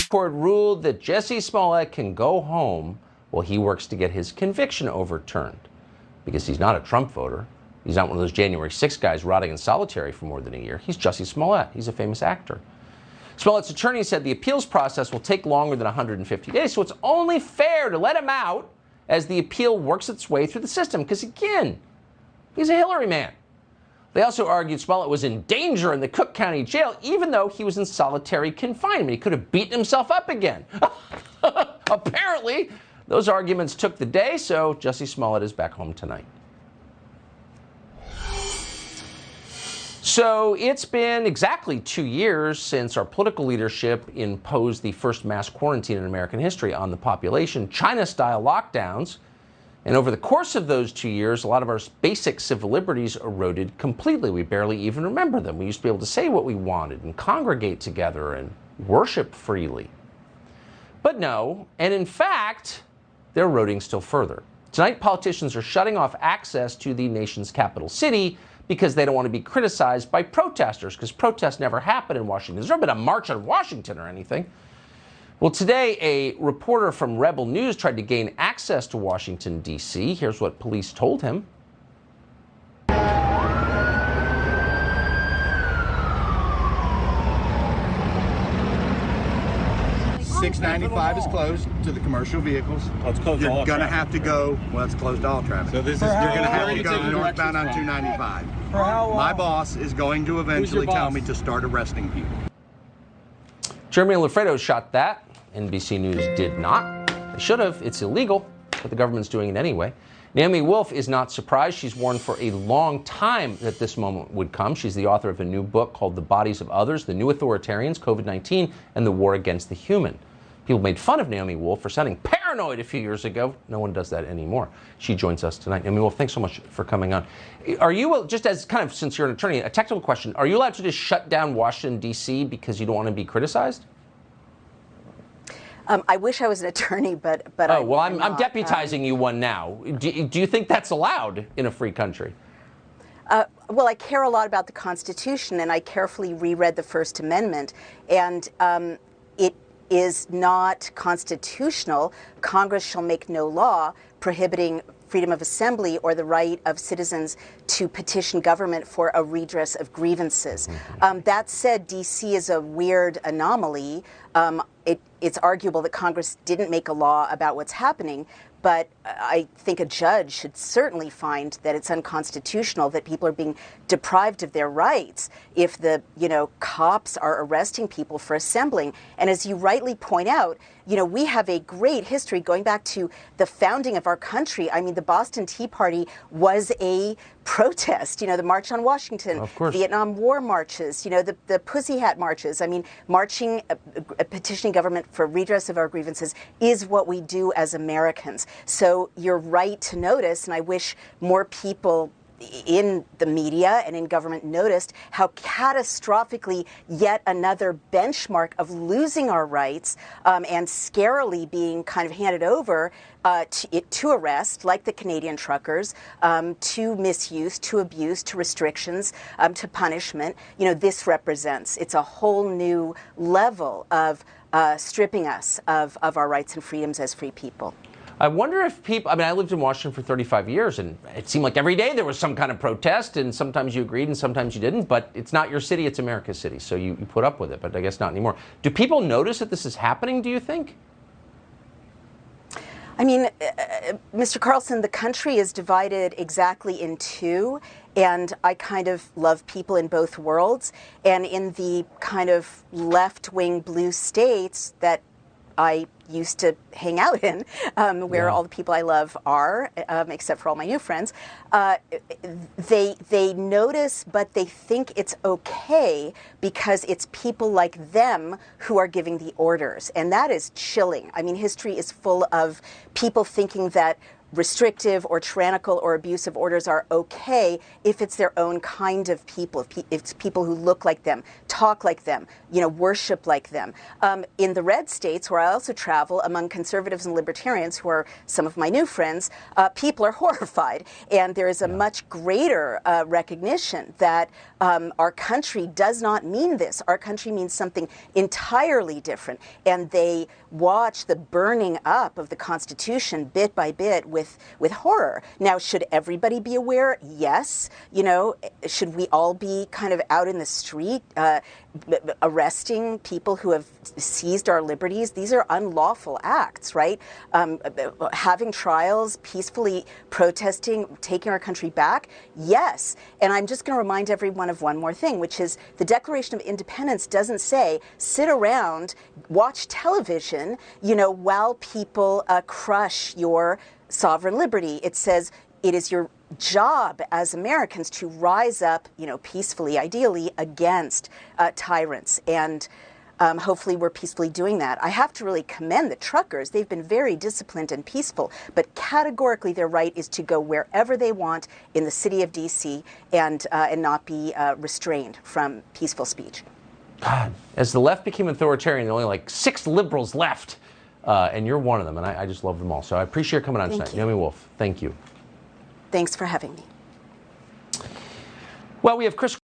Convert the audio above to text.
court ruled that Jussie Smollett can go home while he works to get his conviction overturned. Because he's not a Trump voter. He's not one of those January 6 guys rotting in solitary for more than a year. He's Jussie Smollett. He's a famous actor. Smollett's attorney said the appeals process will take longer than 150 days, so it's only fair to let him out as the appeal works its way through the system, because again, he's a Hillary man. They also argued Smollett was in danger in the Cook County jail, even though he was in solitary confinement. He could have beaten himself up again. Apparently, those arguments took the day, so Jussie Smollett is back home tonight. So it's been exactly 2 years since our political leadership imposed the first mass quarantine in American history on the population, China-style lockdowns. And over the course of those 2 years, a lot of our basic civil liberties eroded completely. We barely even remember them. We used to be able to say what we wanted and congregate together and worship freely. But no, and in fact, they're eroding still further. Tonight, politicians are shutting off access to the nation's capital city because they don't want to be criticized by protesters, because protests never happen in Washington. There's never been a march on Washington or anything. Well, today, a reporter from Rebel News tried to gain access to Washington, D.C. Here's what police told him. 695 is closed to the commercial vehicles. Oh, it's closed. You're going to have to go, well, it's closed to all traffic. So this is, you're going to have to go northbound on 295. For how long? My boss is going to eventually tell me to start arresting people. Jeremy Lafredo shot that. NBC News did not. They should have. It's illegal, but the government's doing it anyway. Naomi Wolf is not surprised. She's warned for a long time that this moment would come. She's the author of a new book called The Bodies of Others, The New Authoritarians, COVID-19, and the War Against the Human. People made fun of Naomi Wolf for sounding paranoid a few years ago. No one does that anymore. She joins us tonight. Naomi Wolf, thanks so much for coming on. Are you, just as kind of, since you're an attorney, a technical question, are you allowed to just shut down Washington, D.C. because you don't want to be criticized? I wish I was an attorney, but oh, well, I'm deputizing you one now. Do you think that's allowed in a free country? Well, I care a lot about the Constitution, and I carefully reread the First Amendment, and it is not constitutional. Congress shall make no law prohibiting freedom of assembly or the right of citizens to petition government for a redress of grievances. That said, D.C. is a weird anomaly. It's arguable that Congress didn't make a law about what's happening, but I think a judge should certainly find that it's unconstitutional that people are being deprived of their rights if the, cops are arresting people for assembling. And as you rightly point out, we have a great history going back to the founding of our country. I mean, the Boston Tea Party was a protest, the March on Washington, Vietnam War marches, the Pussy Hat marches. I mean, marching, petitioning government for redress of our grievances is what we do as Americans. So you're right to notice, and I wish more people in the media and in government noticed how catastrophically yet another benchmark of losing our rights and scarily being kind of handed over to arrest, like the Canadian truckers, to misuse, to abuse, to restrictions, to punishment. This represents. It's a whole new level of stripping us of our rights and freedoms as free people. I wonder if people, I lived in Washington for 35 years, and it seemed like every day there was some kind of protest, and sometimes you agreed and sometimes you didn't, but it's not your city, it's America's city, so you put up with it, but I guess not anymore. Do people notice that this is happening, do you think? I mean, Mr. Carlson, the country is divided exactly in two, and I kind of love people in both worlds, and in the kind of left-wing blue states that I used to hang out in, where all the people I love are, except for all my new friends, they notice, but they think it's okay because it's people like them who are giving the orders. And that is chilling. I mean, history is full of people thinking that restrictive or tyrannical or abusive orders are okay if it's their own kind of people, if it's people who look like them, talk like them, worship like them. In the red states, where I also travel, among conservatives and libertarians, who are some of my new friends, people are horrified. And there is a much greater recognition that our country does not mean this. Our country means something entirely different. And they watch the burning up of the Constitution bit by bit with horror. Now, should everybody be aware? Yes. Should we all be kind of out in the street arresting people who have seized our liberties? These are unlawful acts, right? Having trials, peacefully protesting, taking our country back? Yes. And I'm just going to remind everyone of one more thing, which is the Declaration of Independence doesn't say sit around, watch television, while people crush your sovereign liberty. It says it is your job as Americans to rise up, peacefully, ideally, against tyrants. And hopefully we're peacefully doing that. I have to really commend the truckers. They've been very disciplined and peaceful, but categorically their right is to go wherever they want in the city of D.C. and not be restrained from peaceful speech. God, as the left became authoritarian, there were only like 6 liberals left, and you're one of them, and I just love them all. So I appreciate you coming on tonight. Naomi Wolf, thank you. Thanks for having me. Well, we have Chris